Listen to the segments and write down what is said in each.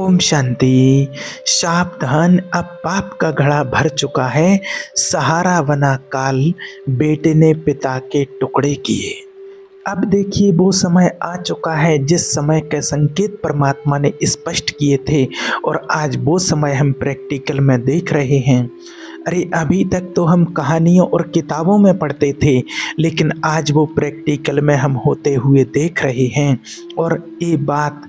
ओम शांति। सावधान, अब पाप का घड़ा भर चुका है। सहारा बना काल, बेटे ने पिता के टुकड़े किए। अब देखिए, वो समय आ चुका है जिस समय के संकेत परमात्मा ने स्पष्ट किए थे और आज वो समय हम प्रैक्टिकल में देख रहे हैं। अरे अभी तक तो हम कहानियों और किताबों में पढ़ते थे, लेकिन आज वो प्रैक्टिकल में हम होते हुए देख रहे हैं। और ये बात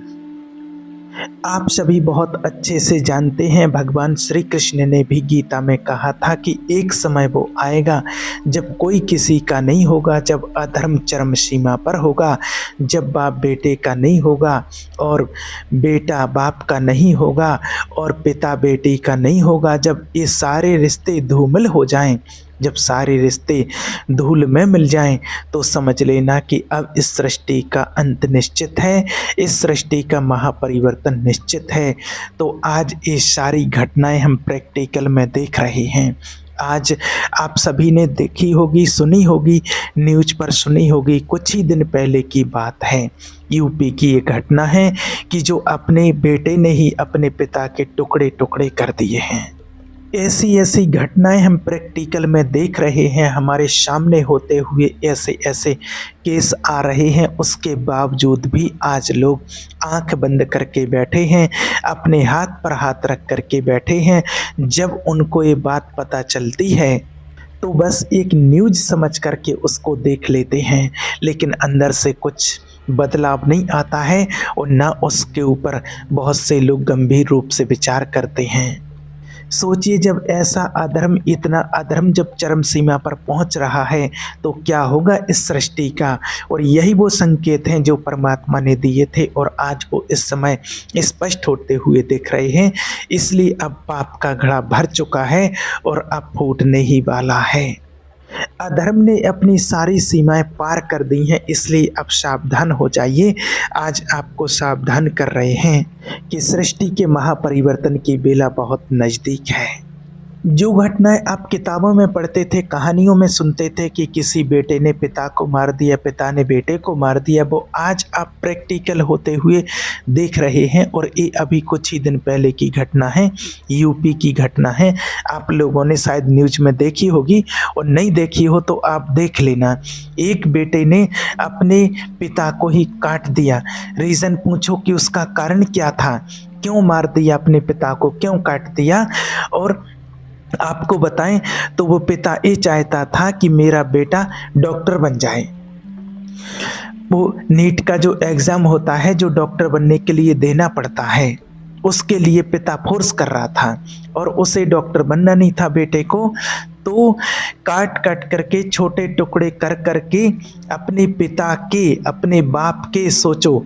आप सभी बहुत अच्छे से जानते हैं। भगवान श्री कृष्ण ने भी गीता में कहा था कि एक समय वो आएगा जब कोई किसी का नहीं होगा, जब अधर्म चरम सीमा पर होगा, जब बाप बेटे का नहीं होगा और बेटा बाप का नहीं होगा और पिता बेटी का नहीं होगा। जब ये सारे रिश्ते धूमिल हो जाएं, जब सारे रिश्ते धूल में मिल जाएं, तो समझ लेना कि अब इस सृष्टि का अंत निश्चित है, इस सृष्टि का महापरिवर्तन निश्चित है। तो आज ये सारी घटनाएं हम प्रैक्टिकल में देख रहे हैं। आज आप सभी ने देखी होगी, सुनी होगी, न्यूज़ पर सुनी होगी। कुछ ही दिन पहले की बात है, यूपी की ये घटना है कि जो अपने बेटे ने ही अपने पिता के टुकड़े टुकड़े कर दिए हैं। ऐसी ऐसी घटनाएं हम प्रैक्टिकल में देख रहे हैं, हमारे सामने होते हुए ऐसे ऐसे केस आ रहे हैं। उसके बावजूद भी आज लोग आंख बंद करके बैठे हैं, अपने हाथ पर हाथ रख करके बैठे हैं। जब उनको ये बात पता चलती है तो बस एक न्यूज़ समझ करके उसको देख लेते हैं, लेकिन अंदर से कुछ बदलाव नहीं आता है और ना उसके ऊपर बहुत से लोग गंभीर रूप से विचार करते हैं। सोचिए, जब ऐसा अधर्म, इतना अधर्म जब चरम सीमा पर पहुंच रहा है तो क्या होगा इस सृष्टि का। और यही वो संकेत हैं जो परमात्मा ने दिए थे और आज वो इस समय स्पष्ट होते हुए दिख रहे हैं। इसलिए अब पाप का घड़ा भर चुका है और अब फूटने ही वाला है। अधर्म ने अपनी सारी सीमाएं पार कर दी हैं, इसलिए अब सावधान हो जाइए। आज आपको सावधान कर रहे हैं कि सृष्टि के महापरिवर्तन की बेला बहुत नज़दीक है। जो घटनाएं आप किताबों में पढ़ते थे, कहानियों में सुनते थे कि किसी बेटे ने पिता को मार दिया, पिता ने बेटे को मार दिया, वो आज आप प्रैक्टिकल होते हुए देख रहे हैं। और ये अभी कुछ ही दिन पहले की घटना है, यूपी की घटना है। आप लोगों ने शायद न्यूज़ में देखी होगी और नहीं देखी हो तो आप देख लेना। एक बेटे ने अपने पिता को ही काट दिया। रीज़न पूछो कि उसका कारण क्या था, क्यों मार दिया अपने पिता को, क्यों काट दिया। और आपको बताएं तो वो पिता ये चाहता था कि मेरा बेटा डॉक्टर बन जाए। वो नीट का जो एग्ज़ाम होता है, जो डॉक्टर बनने के लिए देना पड़ता है, उसके लिए पिता फोर्स कर रहा था और उसे डॉक्टर बनना नहीं था बेटे को। तो काट काट करके, छोटे टुकड़े कर करके अपने पिता के, अपने बाप के, सोचो,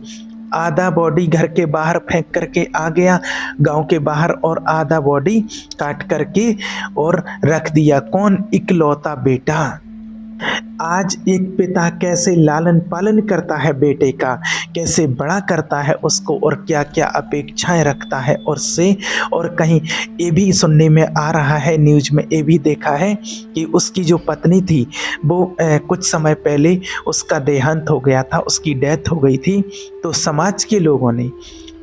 आधा बॉडी घर के बाहर फेंक करके आ गया, गांव के बाहर, और आधा बॉडी काट करके और रख दिया। कौन? इकलौता बेटा। आज एक पिता कैसे लालन पालन करता है बेटे का, कैसे बड़ा करता है उसको और क्या क्या अपेक्षाएं रखता है उससे। और कहीं ये भी सुनने में आ रहा है, न्यूज़ में ये भी देखा है कि उसकी जो पत्नी थी वो कुछ समय पहले उसका देहांत हो गया था, उसकी डेथ हो गई थी। तो समाज के लोगों ने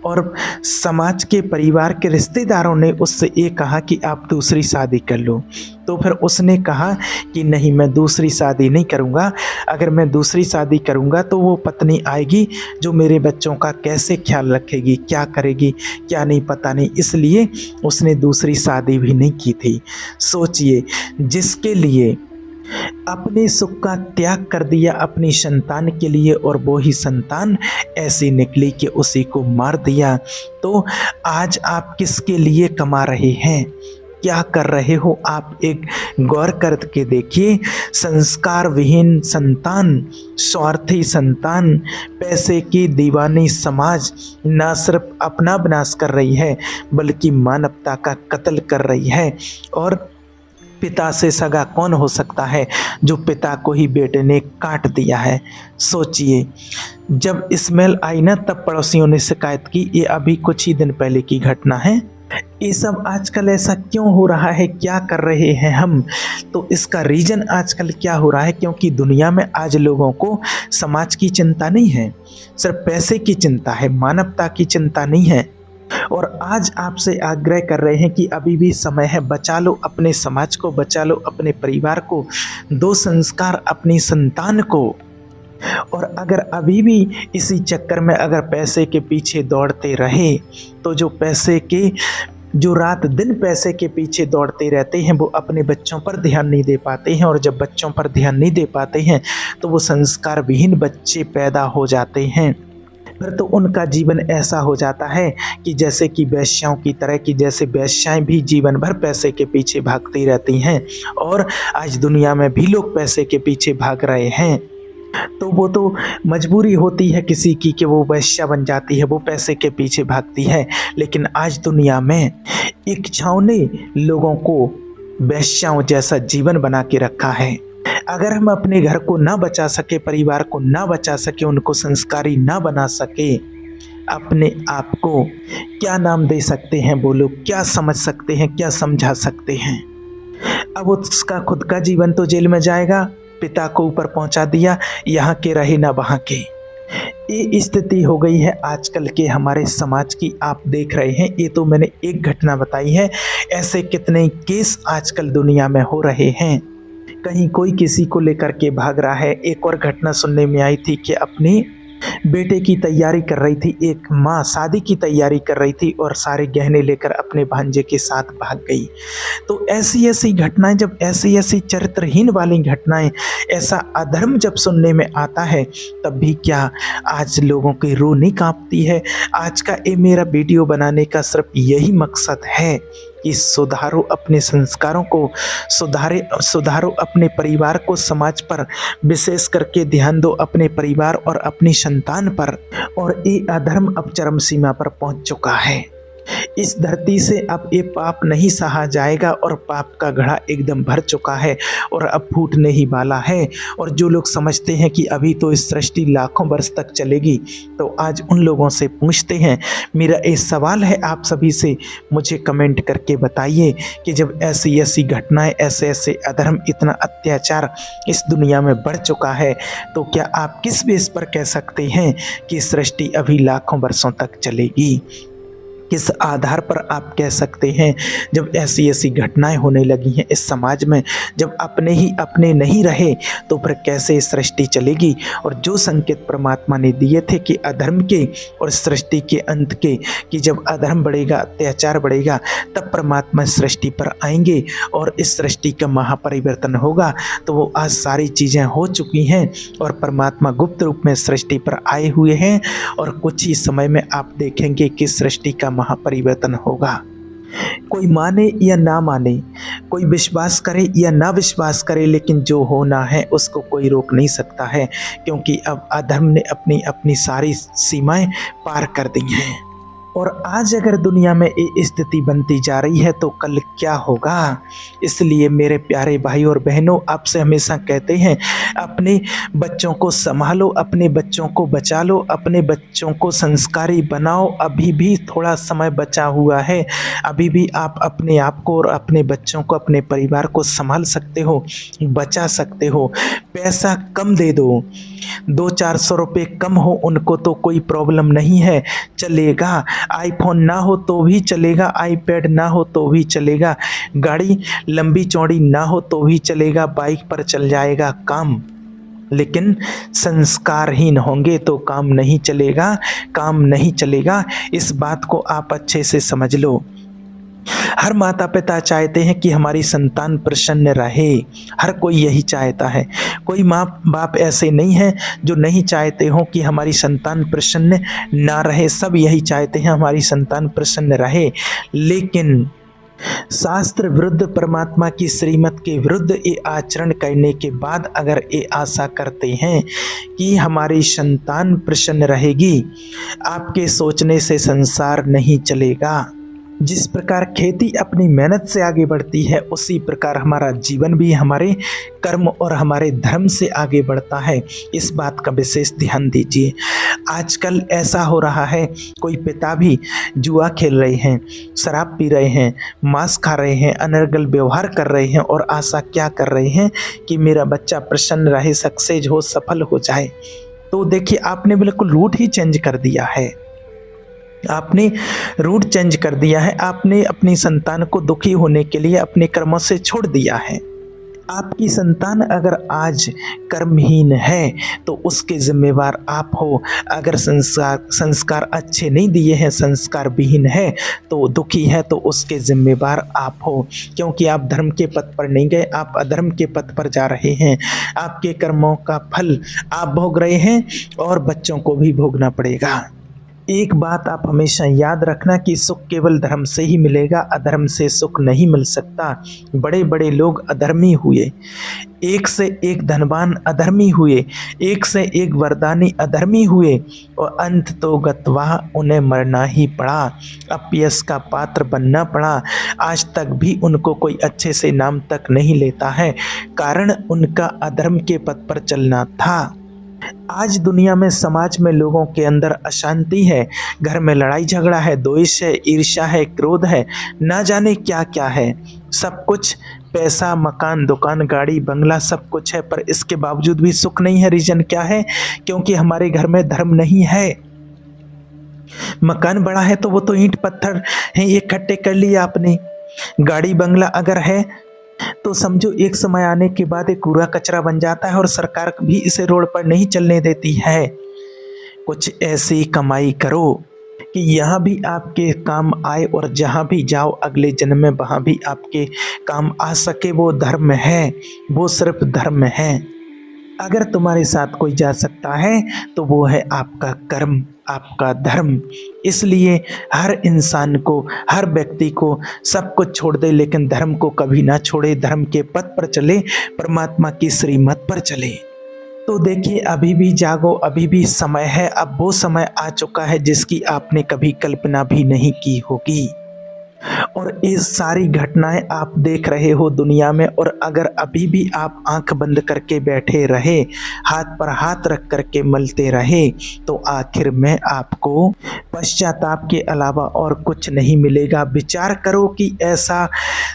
और समाज के परिवार के रिश्तेदारों ने उससे ये कहा कि आप दूसरी शादी कर लो। तो फिर उसने कहा कि नहीं, मैं दूसरी शादी नहीं करूँगा। अगर मैं दूसरी शादी करूँगा तो वो पत्नी आएगी जो मेरे बच्चों का कैसे ख्याल रखेगी, क्या करेगी, क्या नहीं, पता नहीं। इसलिए उसने दूसरी शादी भी नहीं की थी। सोचिए, जिसके लिए अपने सुख का त्याग कर दिया अपनी संतान के लिए, और वो ही संतान ऐसी निकली कि उसी को मार दिया। तो आज आप किसके लिए कमा रहे हैं, क्या कर रहे हो आप? एक गौर करके देखिए। संस्कार विहीन संतान, स्वार्थी संतान, पैसे की दीवानी समाज न सिर्फ अपना विनाश कर रही है बल्कि मानवता का कत्ल कर रही है। और पिता से सगा कौन हो सकता है जो पिता को ही बेटे ने काट दिया है। सोचिए, जब स्मेल आई ना तब पड़ोसियों ने शिकायत की। ये अभी कुछ ही दिन पहले की घटना है। ये सब आजकल ऐसा क्यों हो रहा है, क्या कर रहे हैं हम? तो इसका रीज़न आजकल क्या हो रहा है, क्योंकि दुनिया में आज लोगों को समाज की चिंता नहीं है, सिर्फ पैसे की चिंता है, मानवता की चिंता नहीं है। और आज आपसे आग्रह कर रहे हैं कि अभी भी समय है, बचा लो अपने समाज को, बचा लो अपने परिवार को, दो संस्कार अपनी संतान को। और अगर अभी भी इसी चक्कर में अगर पैसे के पीछे दौड़ते रहे तो जो रात दिन पैसे के पीछे दौड़ते रहते हैं वो अपने बच्चों पर ध्यान नहीं दे पाते हैं, और जब बच्चों पर ध्यान नहीं दे पाते हैं तो वो संस्कार विहीन बच्चे पैदा हो जाते हैं। फिर तो उनका जीवन ऐसा हो जाता है कि जैसे कि वेश्याओं की तरह, कि जैसे वेश्याएं भी जीवन भर पैसे के पीछे भागती रहती हैं, और आज दुनिया में भी लोग पैसे के पीछे भाग रहे हैं। तो वो तो मजबूरी होती है किसी की कि वो वेश्या बन जाती है, वो पैसे के पीछे भागती है। लेकिन आज दुनिया में इच्छाओं ने लोगों को वेश्याओं जैसा जीवन बना के रखा है। अगर हम अपने घर को ना बचा सके, परिवार को ना बचा सके, उनको संस्कारी ना बना सके, अपने आप को क्या नाम दे सकते हैं? बोलो, क्या समझ सकते हैं, क्या समझा सकते हैं? अब उसका खुद का जीवन तो जेल में जाएगा। पिता को ऊपर पहुंचा दिया, यहाँ के रहे ना वहाँ के। ये स्थिति हो गई है आजकल के हमारे समाज की। आप देख रहे हैं, ये तो मैंने एक घटना बताई है, ऐसे कितने केस आजकल दुनिया में हो रहे हैं। कहीं कोई किसी को लेकर के भाग रहा है। एक और घटना सुनने में आई थी कि अपनी बेटे की तैयारी कर रही थी, एक माँ शादी की तैयारी कर रही थी और सारे गहने लेकर अपने भांजे के साथ भाग गई। तो ऐसी ऐसी घटनाएं, जब ऐसी ऐसी चरित्रहीन वाली घटनाएं, ऐसा अधर्म जब सुनने में आता है, तब भी क्या आज लोगों की रूह नहीं कांपती है? आज का ये मेरा वीडियो बनाने का सिर्फ यही मकसद है कि सुधारो अपने संस्कारों को, सुधारो अपने परिवार को, समाज पर विशेष करके ध्यान दो, अपने परिवार और अपनी संतान पर। और ये अधर्म अब चरम सीमा पर पहुंच चुका है। इस धरती से अब ये पाप नहीं सहा जाएगा, और पाप का घड़ा एकदम भर चुका है और अब फूटने ही वाला है। और जो लोग समझते हैं कि अभी तो इस सृष्टि लाखों वर्ष तक चलेगी, तो आज उन लोगों से पूछते हैं, मेरा एक सवाल है आप सभी से, मुझे कमेंट करके बताइए कि जब ऐसी ऐसी घटनाएं, ऐसे ऐसे अधर्म, इतना अत्याचार इस दुनिया में बढ़ चुका है, तो क्या आप किस बेस पर कह सकते हैं कि सृष्टि अभी लाखों वर्षों तक चलेगी? किस आधार पर आप कह सकते हैं? जब ऐसी ऐसी घटनाएं होने लगी हैं इस समाज में, जब अपने ही अपने नहीं रहे, तो फिर कैसे सृष्टि चलेगी? और जो संकेत परमात्मा ने दिए थे कि अधर्म के और सृष्टि के अंत के, कि जब अधर्म बढ़ेगा, अत्याचार बढ़ेगा, तब परमात्मा सृष्टि पर आएंगे और इस सृष्टि का महापरिवर्तन होगा, तो वो आज सारी चीज़ें हो चुकी हैं और परमात्मा गुप्त रूप में सृष्टि पर आए हुए हैं। और कुछ ही समय में आप देखेंगे कि सृष्टि का महापरिवर्तन होगा। कोई माने या ना माने, कोई विश्वास करे या ना विश्वास करे, लेकिन जो होना है उसको कोई रोक नहीं सकता है, क्योंकि अब अधर्म ने अपनी अपनी सारी सीमाएं पार कर दी हैं। और आज अगर दुनिया में ये स्थिति बनती जा रही है तो कल क्या होगा? इसलिए मेरे प्यारे भाई और बहनों, आपसे हमेशा कहते हैं, अपने बच्चों को संभालो, अपने बच्चों को बचा लो, अपने बच्चों को संस्कारी बनाओ। अभी भी थोड़ा समय बचा हुआ है, अभी भी आप अपने आप को और अपने बच्चों को, अपने परिवार को संभाल सकते हो, बचा सकते हो। पैसा कम दे दो, 200-400 रुपये कम हो उनको तो कोई प्रॉब्लम नहीं है, चलेगा। आईफोन ना हो तो भी चलेगा, आईपैड ना हो तो भी चलेगा, गाड़ी लंबी चौड़ी ना हो तो भी चलेगा, बाइक पर चल जाएगा काम। लेकिन संस्कारहीन होंगे तो काम नहीं चलेगा, काम नहीं चलेगा। इस बात को आप अच्छे से समझ लो। हर माता पिता चाहते हैं कि हमारी संतान प्रसन्न रहे, हर कोई यही चाहता है। कोई माँ बाप ऐसे नहीं हैं जो नहीं चाहते हो कि हमारी संतान प्रसन्न ना रहे, सब यही चाहते हैं हमारी संतान प्रसन्न रहे। लेकिन शास्त्र विरुद्ध, परमात्मा की श्रीमत के विरुद्ध ये आचरण करने के बाद अगर ये आशा करते हैं कि हमारी संतान प्रसन्न रहेगी, आपके सोचने से संसार नहीं चलेगा। जिस प्रकार खेती अपनी मेहनत से आगे बढ़ती है, उसी प्रकार हमारा जीवन भी हमारे कर्म और हमारे धर्म से आगे बढ़ता है। इस बात का विशेष ध्यान दीजिए। आजकल ऐसा हो रहा है, कोई पिता भी जुआ खेल रहे हैं, शराब पी रहे हैं, मांस खा रहे हैं, अनर्गल व्यवहार कर रहे हैं और आशा क्या कर रहे हैं कि मेरा बच्चा प्रसन्न रहे, सक्सेस हो, सफल हो जाए। तो देखिए, आपने बिल्कुल रूट ही चेंज कर दिया है। आपने रूट चेंज कर दिया है, आपने अपनी संतान को दुखी होने के लिए अपने कर्मों से छोड़ दिया है। आपकी संतान अगर आज कर्महीन है तो उसके ज़िम्मेवार आप हो। अगर संस्कार अच्छे नहीं दिए हैं, संस्कार विहीन है तो दुखी है, तो उसके ज़िम्मेवार आप हो, क्योंकि आप धर्म के पथ पर नहीं गए, आप अधर्म के पथ पर जा रहे हैं। आपके कर्मों का फल आप भोग रहे हैं और बच्चों को भी भोगना पड़ेगा। एक बात आप हमेशा याद रखना कि सुख केवल धर्म से ही मिलेगा, अधर्म से सुख नहीं मिल सकता। बड़े बड़े लोग अधर्मी हुए, एक से एक धनवान अधर्मी हुए, एक से एक वरदानी अधर्मी हुए, और अंत तो गत्वा उन्हें मरना ही पड़ा, अपयश का पात्र बनना पड़ा। आज तक भी उनको कोई अच्छे से नाम तक नहीं लेता है, कारण उनका अधर्म के पथ पर चलना था। आज दुनिया में, समाज में लोगों के अंदर अशांति है, घर में लड़ाई झगड़ा है, द्वेष है, ईर्ष्या है, क्रोध है, ना जाने क्या क्या है। सब कुछ पैसा, मकान, दुकान, गाड़ी, बंगला सब कुछ है, पर इसके बावजूद भी सुख नहीं है। रीजन क्या है? क्योंकि हमारे घर में धर्म नहीं है। मकान बड़ा है तो वो तो ईंट पत्थर है, इकट्ठे कर लिए आपने। गाड़ी बंगला अगर है तो समझो एक समय आने के बाद एक कूड़ा कचरा बन जाता है और सरकार भी इसे रोड पर नहीं चलने देती है। कुछ ऐसी कमाई करो कि यहाँ भी आपके काम आए और जहाँ भी जाओ अगले जन्म में वहाँ भी आपके काम आ सके। वो धर्म है, वो सिर्फ धर्म है। अगर तुम्हारे साथ कोई जा सकता है तो वो है आपका कर्म, आपका धर्म। इसलिए हर इंसान को, हर व्यक्ति को सब कुछ छोड़ दे, लेकिन धर्म को कभी ना छोड़े। धर्म के पथ पर चले, परमात्मा की श्रीमत पर चले। तो देखिए, अभी भी जागो, अभी भी समय है। अब वो समय आ चुका है जिसकी आपने कभी कल्पना भी नहीं की होगी, और ये सारी घटनाएं आप देख रहे हो दुनिया में। और अगर अभी भी आप आंख बंद करके बैठे रहे, हाथ पर हाथ रख करके मलते रहे, तो आखिर में आपको पश्चाताप के अलावा और कुछ नहीं मिलेगा। विचार करो कि ऐसा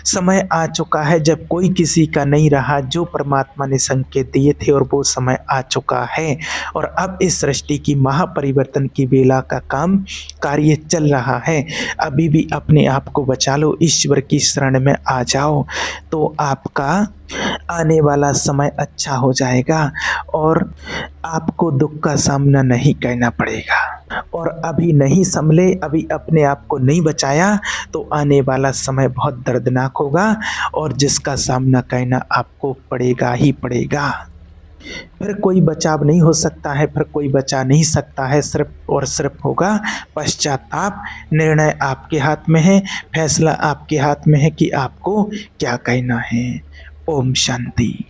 समय आ चुका है जब कोई किसी का नहीं रहा, जो परमात्मा ने संकेत दिए थे, और वो समय आ चुका है। और अब इस सृष्टि की महापरिवर्तन की बेला का कार्य चल रहा है। अभी भी अपने आप को बचा लो, ईश्वर की शरण में आ जाओ, तो आपका आने वाला समय अच्छा हो जाएगा और आपको दुख का सामना नहीं करना पड़ेगा। और अभी नहीं संभले, अभी अपने आप को नहीं बचाया, तो आने वाला समय बहुत दर्दनाक होगा और जिसका सामना करना आपको पड़ेगा ही पड़ेगा। फिर कोई बचाव नहीं हो सकता है, फिर कोई बचा नहीं सकता है। सिर्फ और सिर्फ होगा पश्चाताप। निर्णय आपके हाथ में है, फैसला आपके हाथ में है कि आपको क्या कहना है। ओम शांति।